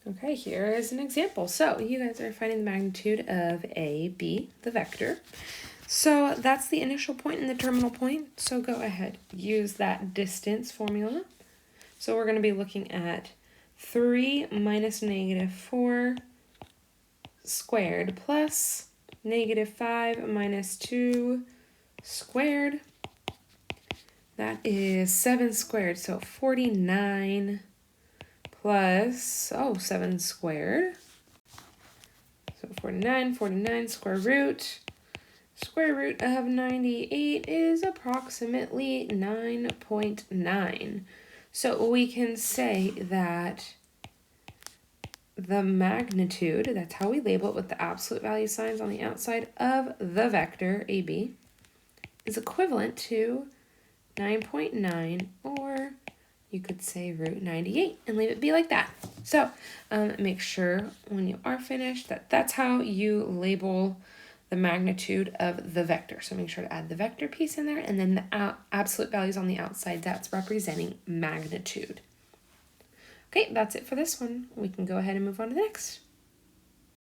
Okay, here is an example. So you guys are finding the magnitude of AB, the vector. So that's the initial point and the terminal point. So go ahead, use that distance formula. So we're going to be looking at 3 minus -4 squared plus -5 minus 2 squared. That is 7 squared, so 49 plus, 7 squared. So 49 square root. Square root of 98 is approximately 9.9. So we can say that the magnitude, that's how we label it with the absolute value signs on the outside of the vector AB, is equivalent to 9.9, or you could say root 98 and leave it be like that. So make sure when you are finished that that's how you label the magnitude of the vector. So make sure to add the vector piece in there, and then the absolute values on the outside, that's representing magnitude. Okay, that's it for this one. We can go ahead and move on to the next.